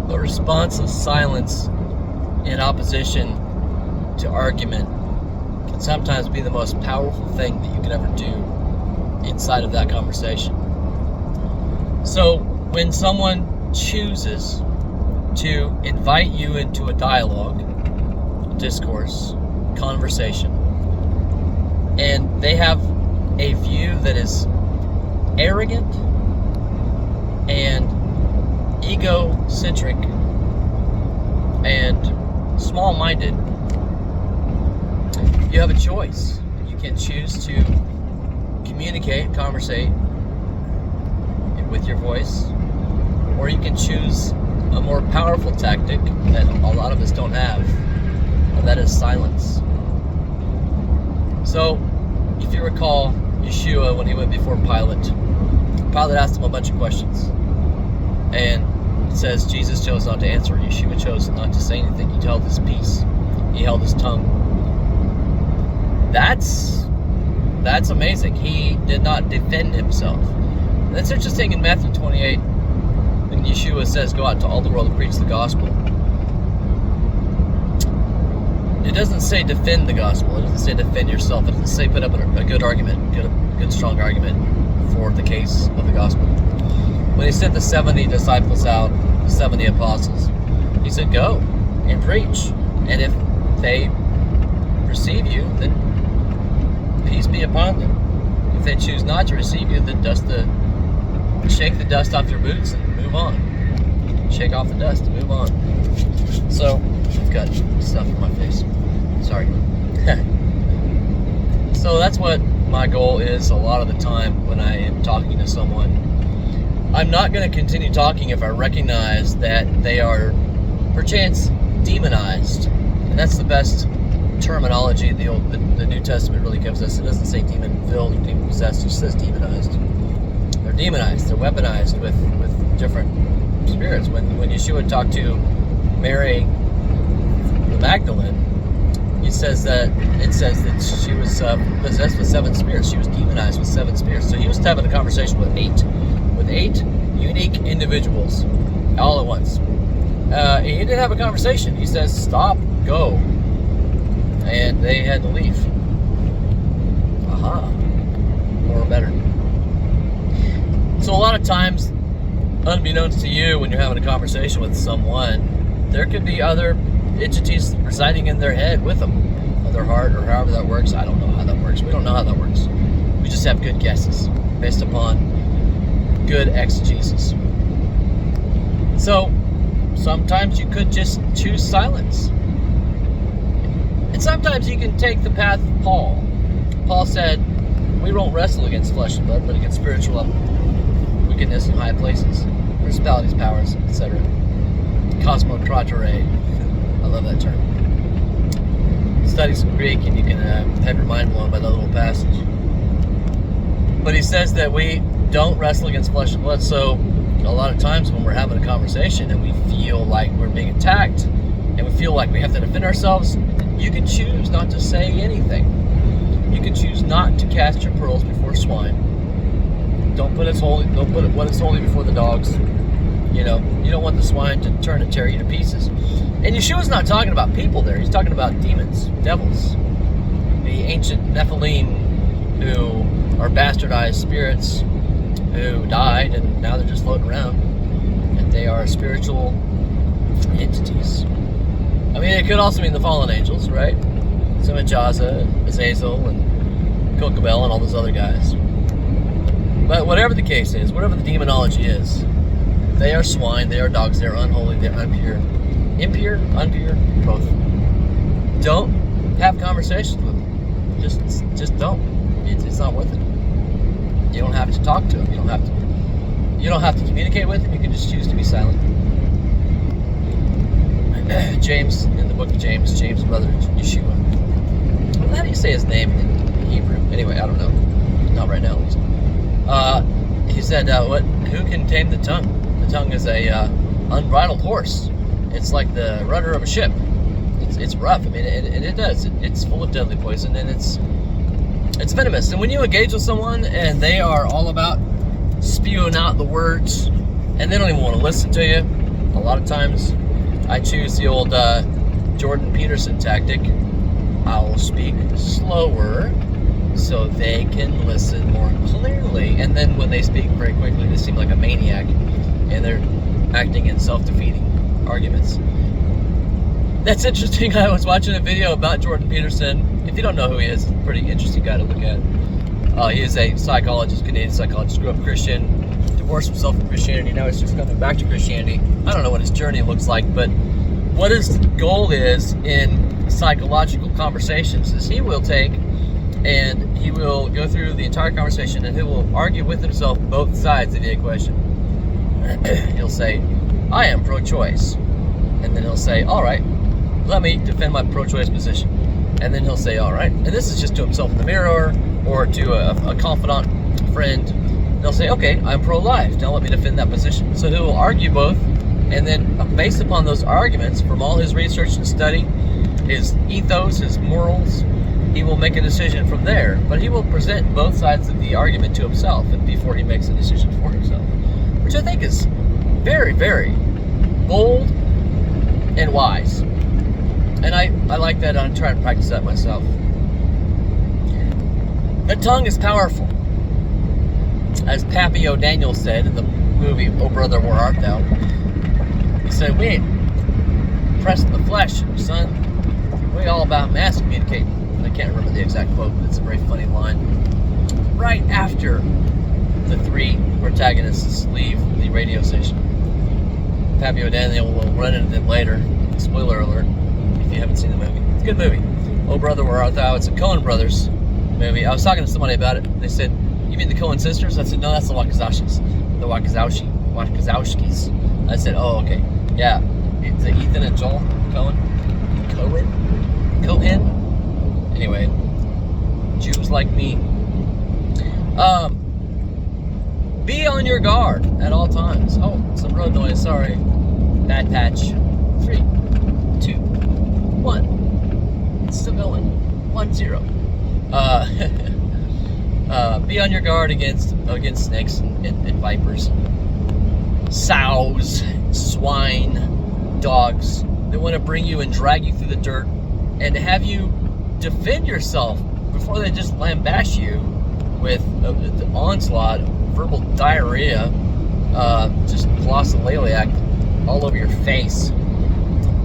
A response of silence in opposition to argument can sometimes be the most powerful thing that you can ever do inside of that conversation. So when someone chooses to invite you into a dialogue, discourse, conversation, and they have a view that is arrogant and egocentric and small-minded, you have a choice. You can choose to communicate, conversate with your voice, or you can choose a more powerful tactic that a lot of us don't have, and that is silence. So, if you recall Yeshua when he went before Pilate asked him a bunch of questions, and it says Jesus chose not to answer. Yeshua chose not to say anything. He held his peace. He held his tongue. That's amazing. He did not defend himself. That's interesting in Matthew 28, when Yeshua says, go out to all the world and preach the gospel. It doesn't say defend the gospel. It doesn't say defend yourself. It doesn't say put up a good argument, good strong argument for the case of the gospel. When he sent the 70 disciples out, the 70 apostles, he said, go and preach. And if they receive you, then peace be upon them. If they choose not to receive you, then shake the dust off your boots and move on. Shake off the dust and move on. So, I've got stuff in my face. Sorry. So that's what my goal is a lot of the time when I am talking to someone. I'm not going to continue talking if I recognize that they are perchance demonized. And that's the best terminology the New Testament really gives us. It doesn't say demon-filled or demon-possessed, it just says demonized. They're demonized, they're weaponized with different spirits. When Yeshua talked to Mary the Magdalene, it says that she was possessed with 7 spirits. She was demonized with 7 spirits. So he was having a conversation with eight unique individuals all at once. He didn't have a conversation. He says, stop, go. And they had to leave. Aha. Or better. So a lot of times, unbeknownst to you, when you're having a conversation with someone, there could be other entities residing in their head with them, or their heart, or however that works. I don't know how that works. We don't know how that works. We just have good guesses based upon good exegesis. So sometimes you could just choose silence. And sometimes you can take the path of Paul. Paul said, we don't wrestle against flesh and blood, but against spiritual wickedness in high places, principalities, powers, etc. Cosmokratere. I love that term. Study some Greek and you can have your mind blown by that little passage. But he says that we don't wrestle against flesh and blood, so a lot of times when we're having a conversation and we feel like we're being attacked and we feel like we have to defend ourselves, you can choose not to say anything. You can choose not to cast your pearls before swine. Don't put what is holy before the dogs. You know, you don't want the swine to turn and tear you to pieces. And Yeshua's not talking about people there. He's talking about demons, devils. The ancient Nephilim who are bastardized spirits who died and now they're just floating around. And they are spiritual entities. I mean, it could also mean the fallen angels, right? Samajaza, Azazel, and Kokabel, and all those other guys. But whatever the case is, whatever the demonology is, they are swine, they are dogs, they are unholy, they are impure. Impure, unpure, both. Don't have conversations with them. Just don't. It's not worth it. You don't have to talk to them. You don't have to communicate with them. You can just choose to be silent. James, in the book of James brother Yeshua. How do you say his name in Hebrew? Anyway, I don't know. Not right now, at least. He said, who can tame the tongue? The tongue is a unbridled horse. It's like the rudder of a ship. It's rough. I mean, it does. It's full of deadly poison, and it's venomous. And when you engage with someone and they are all about spewing out the words, and they don't even want to listen to you, A lot of times I choose the old Jordan Peterson tactic. I will speak slower so they can listen more clearly. And then when they speak very quickly, they seem like a maniac and they're acting in self-defeating arguments. That's interesting. I was watching a video about Jordan Peterson. If you don't know who he is, pretty interesting guy to look at. He is a psychologist, Canadian psychologist, grew up Christian, divorced himself from Christianity, now he's just coming back to Christianity. I don't know what his journey looks like, but what his goal is in psychological conversations is he will take and he will go through the entire conversation and he will argue with himself both sides of the equation. He'll say, I am pro-choice. And then he'll say, all right, let me defend my pro-choice position. And then he'll say, all right. And this is just to himself in the mirror or to a confidant friend. And he'll say, okay, I'm pro-life. Now let me defend that position. So he will argue both. And then based upon those arguments, from all his research and study, his ethos, his morals, he will make a decision from there. But he will present both sides of the argument to himself and before he makes a decision for himself. Which I think is very, very bold and wise. And I like that. I'm trying to practice that myself. The tongue is powerful. As Pappy O'Daniel said in the movie Oh Brother, Where Art Thou? He said, we ain't pressing the flesh, son. We all about mass communicating. I can't remember the exact quote, but it's a very funny line. Right after the three protagonists leave the radio station. Pappy O'Daniel will run into them later. Spoiler alert, if you haven't seen the movie. It's a good movie. Oh Brother, Where Art Thou? It's a Coen Brothers movie. I was talking to somebody about it. They said, you mean the Coen sisters? I said, no, that's the Wakazashis. The Wakazowskis. I said, oh, okay. Yeah. It's Ethan and Joel Coen. Anyway, Jews like me. Be on your guard at all times. Oh, some road noise, sorry. Bad patch. 3, 2, 1. It's still going. 1-0. Be on your guard against snakes and vipers. Sows, swine, dogs that want to bring you and drag you through the dirt and have you defend yourself before they just lambaste you with the onslaught, verbal diarrhea, just glossolalia all over your face.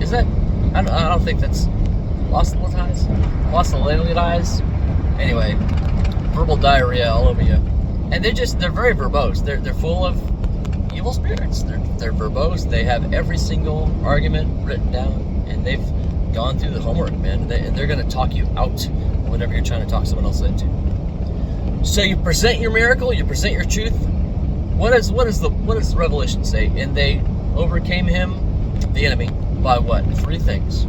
Is that? I don't think that's glossolalia. Anyway, verbal diarrhea all over you, and they're very verbose. They're full of evil spirits. They're verbose. They have every single argument written down, and they've gone through the homework, man. And they're going to talk you out of whatever you're trying to talk someone else into. So you present your miracle, you present your truth. What does the Revelation say? And they overcame him, the enemy, by what? 3 things: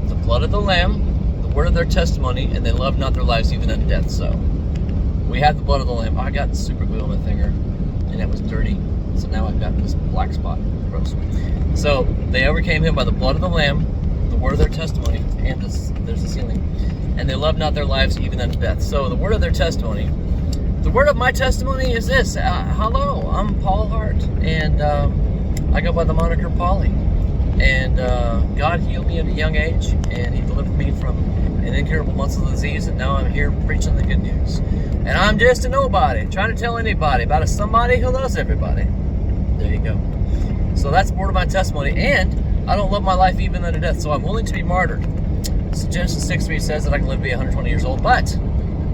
the blood of the Lamb, the word of their testimony, and they loved not their lives even unto death. So we had the blood of the Lamb. I got super glue on my finger, and it was dirty. So now I've got this black spot. Gross. So they overcame him by the blood of the Lamb, the word of their testimony, and there's a ceiling. And they loved not their lives even unto death. So the word of their testimony. The word of my testimony is this. Hello, I'm Paul Hart, and I go by the moniker Paulie. And God healed me at a young age, and he delivered me from an incurable muscle disease, and now I'm here preaching the good news. And I'm just a nobody, trying to tell anybody about somebody who loves everybody. There you go. So that's the word of my testimony, and I don't love my life even unto death, so I'm willing to be martyred. So Genesis 6:3 says that I can live to be 120 years old, but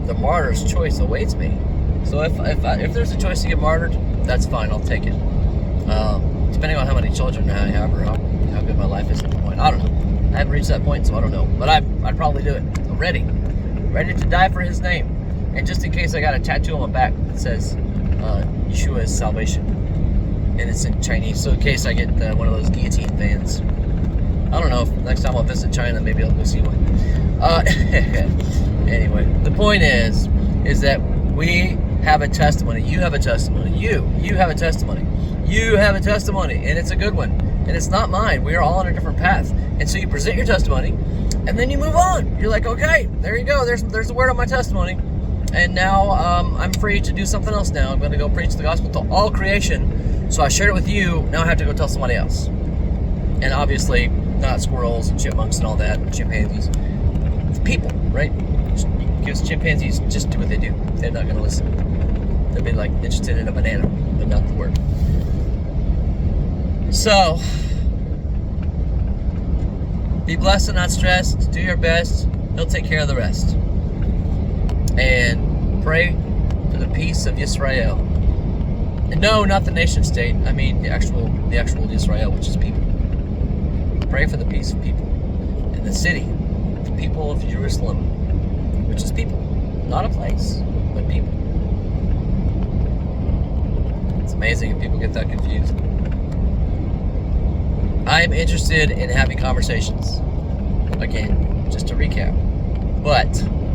the martyr's choice awaits me. So if there's a choice to get martyred, that's fine, I'll take it. Depending on how many children I have or how good my life is at the point. I don't know. I haven't reached that point, so I don't know. But I'd probably do it. I'm ready to die for his name. And just in case, I got a tattoo on my back that says Yeshua is salvation, and it's in Chinese. So in case I get one of those guillotine fans, I don't know. If next time I'll visit China, maybe I'll go see one. Anyway, the point is that we have a testimony. You have a testimony. You have a testimony. You have a testimony, and it's a good one. And it's not mine. We are all on a different path. And so you present your testimony, and then you move on. You're like, okay, there you go. There's the word on my testimony. And now I'm free to do something else now. I'm going to go preach the gospel to all creation. So I shared it with you. Now I have to go tell somebody else. And obviously, not squirrels and chipmunks and all that, chimpanzees. It's people, right? Because chimpanzees just do what they do. They're not going to listen. They'll be like interested in a banana, but not the word. So, be blessed and not stressed. Do your best. He'll take care of the rest. And pray for the peace of Israel. And no, not the nation state. I mean the actual Israel, which is people. Pray for the peace of people. And the city, the people of Jerusalem, which is people. Not a place, but people. It's amazing if people get that confused. I'm interested in having conversations. Again, just to recap. But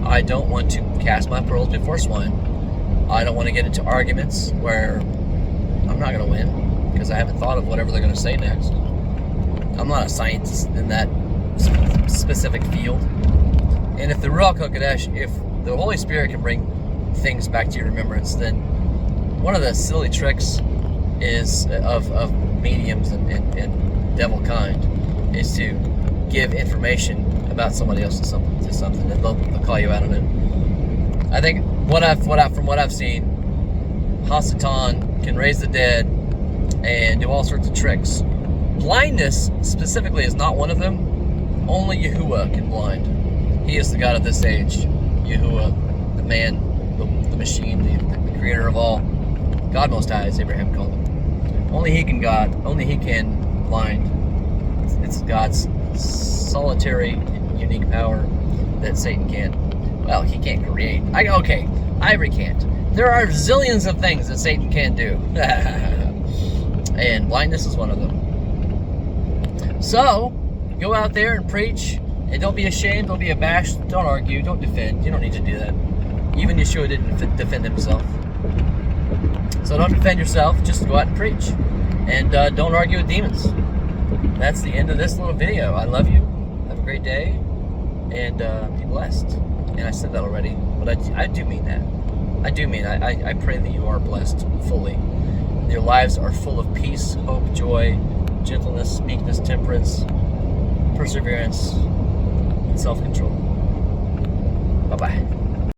I don't want to cast my pearls before swine. I don't want to get into arguments where I'm not going to win because I haven't thought of whatever they're going to say next. I'm not a scientist in that specific field. And if the Ruach HaKodesh, if the Holy Spirit can bring things back to your remembrance, then one of the silly tricks is of mediums and devil kind is to give information about somebody else to something, and they'll call you out on it. I think from what I've seen, Hasatan can raise the dead and do all sorts of tricks. Blindness specifically is not one of them. Only Yahuwah can blind. He is the God of this age. Yahuwah, the man, the machine, the creator of all. God Most High, as Abraham called him. Only he can blind. It's God's solitary, unique power that Satan can't. Well, he can't create. I recant. There are zillions of things that Satan can do. And blindness is one of them. So, go out there and preach. And don't be ashamed. Don't be abashed. Don't argue. Don't defend. You don't need to do that. Even Yeshua didn't defend himself. So don't defend yourself. Just go out and preach. And don't argue with demons. That's the end of this little video. I love you. Have a great day. And be blessed. And I said that already. But I do mean that. I do mean I pray that you are blessed fully. Your lives are full of peace, hope, joy, gentleness, meekness, temperance, perseverance, and self-control. Bye-bye.